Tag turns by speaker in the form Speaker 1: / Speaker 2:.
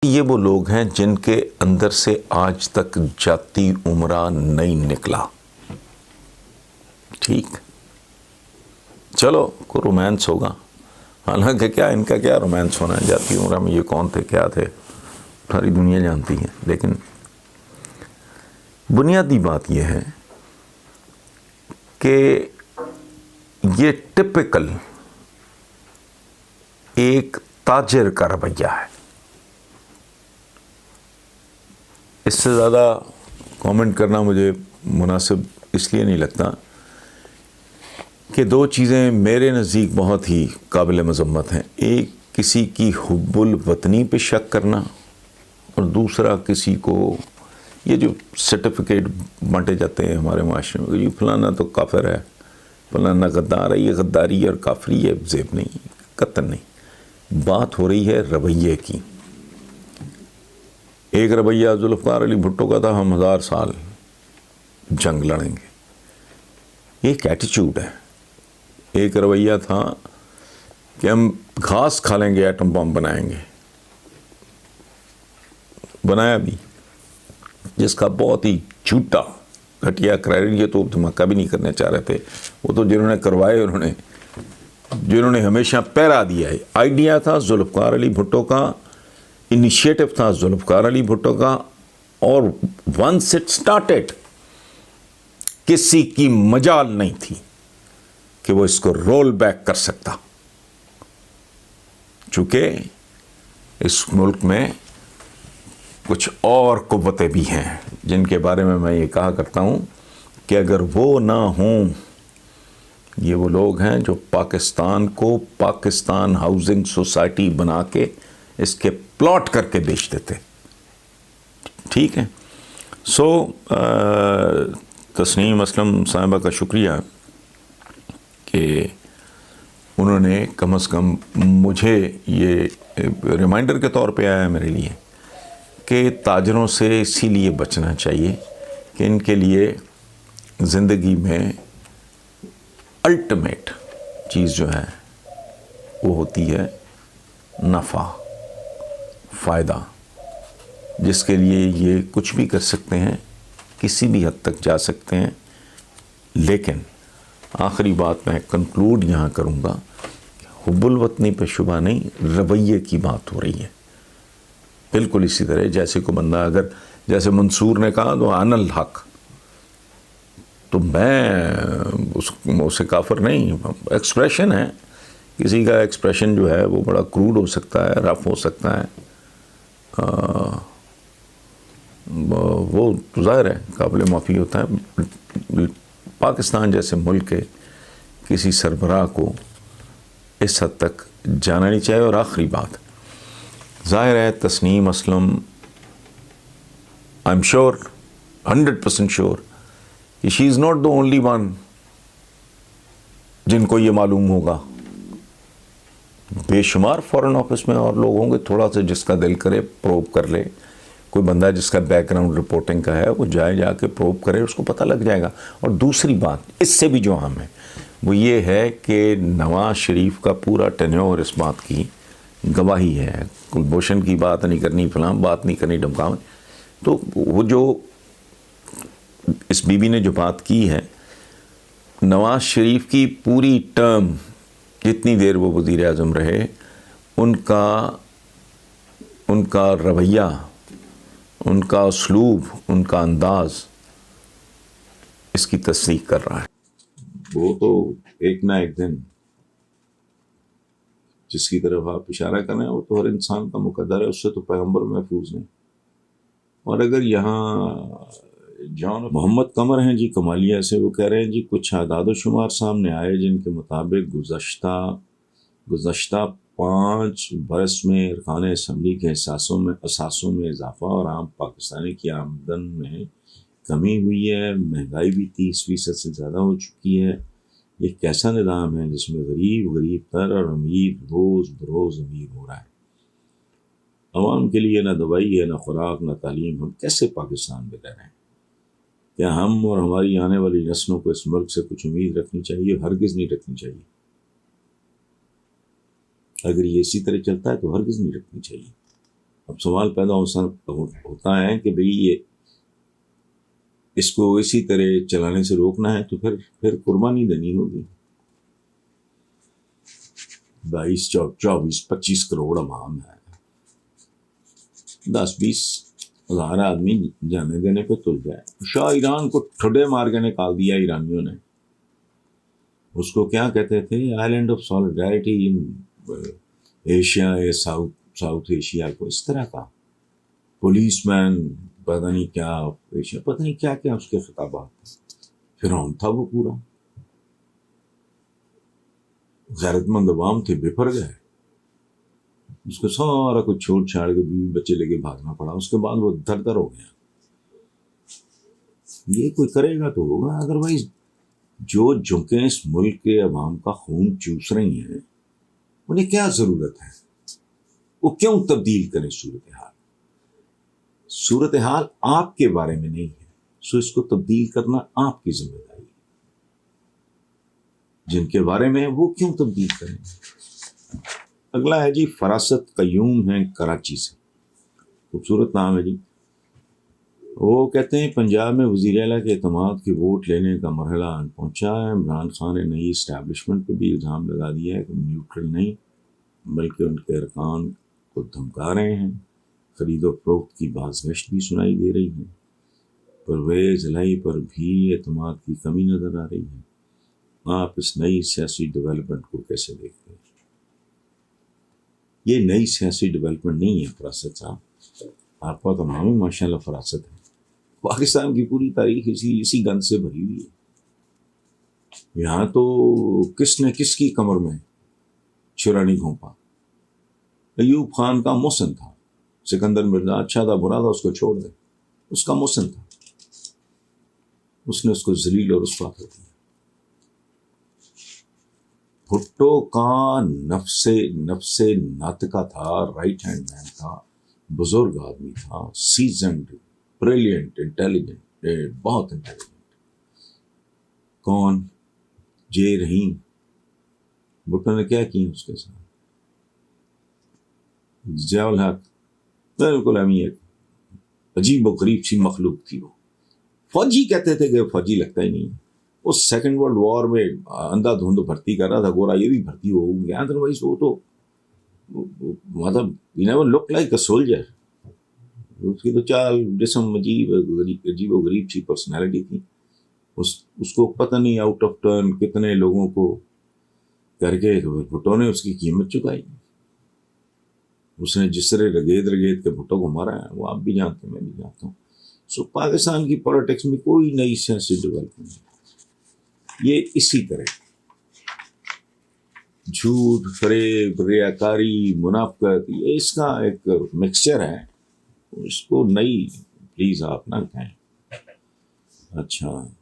Speaker 1: ये वो लोग हैं जिनके अंदर से आज तक जाती उमरा नहीं निकला। ठीक, चलो कोई रोमांस होगा, हालांकि क्या इनका क्या रोमांस होना है, जाती उमरा में ये कौन थे क्या थे सारी दुनिया जानती है। लेकिन बुनियादी बात यह है कि ये टिपिकल एक ताजिर का रवैया है। इससे ज़्यादा कमेंट करना मुझे मुनासिब इसलिए नहीं लगता कि दो चीज़ें मेरे नज़दीक बहुत ही काबिल मज़म्मत हैं। एक किसी की हुब्बुल वतनी पे शक करना, और दूसरा किसी को ये जो सर्टिफिकेट बांटे जाते हैं हमारे माशरे में, ये फलाना तो काफिर है, फलाना गद्दार है, ये गद्दारी और काफरी है, जेब नहीं, कतन नहीं। बात हो रही है रवैये की। एक रवैया जुल्फ़िकार अली भुट्टो का था, हम 1000 साल जंग लड़ेंगे, ये एक एटीट्यूड है। एक रवैया था कि हम घास खा लेंगे, एटम बम बनाएंगे, बनाया भी, जिसका बहुत ही झूठा घटिया क्राइटेरिया, ये तो धमाका भी नहीं करना चाह रहे थे, वो तो जिन्होंने करवाए उन्होंने, जिन्होंने हमेशा पैरा दिया है। आइडिया था जुल्फ़िकार अली भुट्टो का, इनिशिएटिव था जुल्फ़िकार अली भुट्टो का, और वंस इट स्टार्टेड किसी की मजाल नहीं थी कि वो इसको रोल बैक कर सकता। चूंकि इस मुल्क में कुछ और कुव्वतें भी हैं जिनके बारे में मैं ये कहा करता हूँ कि अगर वो ना हों, ये वो लोग हैं जो पाकिस्तान को पाकिस्तान हाउसिंग सोसाइटी बना के इसके प्लॉट करके बेच देते। ठीक है। तस्नीम असलम साहिबा का शुक्रिया कि उन्होंने कम से कम मुझे ये रिमाइंडर के तौर पे आया है मेरे लिए कि ताजरों से इसीलिए बचना चाहिए कि इनके लिए ज़िंदगी में अल्टीमेट चीज़ जो है वो होती है नफ़ा, फ़ायदा, जिसके लिए ये कुछ भी कर सकते हैं, किसी भी हद तक जा सकते हैं। लेकिन आखिरी बात मैं कंक्लूड यहाँ करूँगा, हुब्बुल वतनी पे शुबा नहीं, रवैये की बात हो रही है। बिल्कुल इसी तरह जैसे को बंदा अगर, जैसे मंसूर ने कहा तो अनल हक, तो मैं उससे काफिर नहीं, एक्सप्रेशन है, किसी का एक्सप्रेशन जो है वो बड़ा क्रूड हो सकता है, रफ हो सकता है, वो तो ज़ाहिर है काबिल माफ़ी होता है। पाकिस्तान जैसे मुल्क के किसी सरबराह को इस हद तक जाना नहीं चाहिए। और आखिरी बात, ज़ाहिर है Tasneem Aslam, I am sure, 100% sure कि she is not the only one जिनको ये मालूम होगा। बेशुमार फॉरेन ऑफिस में और लोग होंगे, थोड़ा सा जिसका दिल करे प्रोब कर ले, कोई बंदा जिसका बैकग्राउंड रिपोर्टिंग का है वो जाके प्रोब करे, उसको पता लग जाएगा। और दूसरी बात इससे भी जो अहम है वो ये है कि नवाज शरीफ का पूरा टेन्योर इस बात की गवाही है। कुलभूषण की बात नहीं करनी, फलां बात नहीं करनी, धमकावन, तो वो जो इस बीबी ने जो बात की है, नवाज शरीफ की पूरी टर्म जितनी देर वो वज़ीर आज़म रहे, उनका रवैया, उनका उसलूब, उनका अंदाज़ इसकी तस्दीक कर रहा है। वो तो एक ना एक दिन जिसकी तरफ आप इशारा कर रहे हैं वो तो हर इंसान का मुकद्दर है, उससे तो पैगंबर महफूज नहीं। और अगर यहाँ जॉन मोहम्मद कमर हैं जी कमालिया से, वो कह रहे हैं जी कुछ आदाद शुमार सामने आए जिनके मुताबिक गुज़श्ता 5 बरस में अरकान असम्बली के असासों में इजाफा और आम पाकिस्तानी की आमदन में कमी हुई है, महंगाई भी 30% से ज़्यादा हो चुकी है। ये कैसा निज़ाम है जिसमें गरीब तर और अमीर रोज़ बरोज़ अमीर हो रहा है। अवाम के लिए ना दवाई है, ना खुराक, ना तालीम। हम कैसे पाकिस्तान में रह रहे हैं? क्या हम और हमारी आने वाली नस्लों को इस मुल्क से कुछ उम्मीद रखनी चाहिए? हरगिज़ नहीं रखनी चाहिए। अगर ये इसी तरह चलता है तो हरगिज़ नहीं रखनी चाहिए। अब सवाल पैदा होता है कि भाई ये इसको इसी तरह चलाने से रोकना है तो फिर कुर्बानी देनी होगी। 22, 24, 25 करोड़ अवाम है, 10-20 हज़ार आदमी जाने देने पे तुल जाए। शाह ईरान को ठुडे मार के निकाल दिया ईरानियों ने। उसको क्या कहते थे, island of solidarity in Asia या साउथ एशिया को, इस तरह का पुलिसमैन, पता नहीं क्या एशिया, पता नहीं क्या क्या उसके खिताबात। फिरौन था वो पूरा। गैरतमंद अवाम थे, बिफर गए। उसको सारा कुछ छोड़ छाड़ के बीवी बच्चे लेके भागना पड़ा। उसके बाद वो दर दर हो गया। ये कोई करेगा तो होगा, अदरवाइज जो झुके इस मुल्क के अवाम का खून चूस रही हैं, उन्हें क्या जरूरत है? वो क्यों तब्दील करें सूरत हाल? सूरत हाल आपके बारे में नहीं है, सो इसको तब्दील करना आपकी जिम्मेदारी है। जिनके बारे में है वो क्यों तब्दील करें? अगला है जी फरासत कयूम है, कराची से, खूबसूरत नाम है जी। वो कहते हैं पंजाब में वज़ीर आला के एतमाद के वोट लेने का मरहला आन पहुंचा है। इमरान खान ने नई इस्टेब्लिशमेंट पर भी इल्ज़ाम लगा दिया है कि न्यूट्रल नहीं बल्कि उनके अरकान को धमका रहे हैं। खरीदो फरोख्त की बाज़गश्त भी सुनाई दे रही है। परवेज़ इलाही पर भी एतमाद की कमी नज़र आ रही है। आप इस नई सियासी डेवलपमेंट को कैसे देखते हैं? ये नई सियासी डेवलपमेंट नहीं है फरासत साहब, आपका तो नाम ही माशाल्लाह फरासत है। पाकिस्तान की पूरी तारीख इसी गंद से भरी हुई है। यहाँ तो किसने किसकी कमर में छुरा नहीं घोंपा। अयूब खान का मोहसिन था, सिकंदर मिर्जा अच्छा था बुरा था उसको छोड़ दे, उसका मोहसिन था, उसने उसको जलील और रुस्वा कर दिया। भुट्टो का नफ्से नातिका था, राइट हैंड मैन था, बुजुर्ग आदमी था, सीजन्ड, ब्रिलियंट, इंटेलिजेंट, बहुत इंटेलिजेंट। कौन? जे रहीम। भुट्टो ने क्या किया उसके साथ? ज़ियाउल हक बिल्कुल हमें एक अजीब व गरीब सी मखलूक थी वो। फौजी कहते थे कि फौजी लगता ही नहीं। उस सेकेंड वर्ल्ड वॉर में अंधाधुंध भर्ती कर रहा था गोरा, ये भी भर्ती हो गया। अदरवाइज वो तो मतलब you never look like a soldier. उसकी तो चाल जिस्म अजीब व गरीब सी पर्सनैलिटी थी। उसको पता नहीं आउट ऑफ टर्न कितने लोगों को करके भुट्टो ने उसकी कीमत चुकाई। उसने जिस तरह रगेद के भुट्टो को मारा है वो आप भी जानते हैं, मैं भी जानता हूँ। सो पाकिस्तान की पॉलिटिक्स में कोई नई सियासी डेवलपमेंट नहीं। ये इसी तरह झूठ, फरेब, रियाकारी, मुनाफकत, ये इसका एक मिक्सचर है। इसको नई प्लीज आप ना कहें। अच्छा।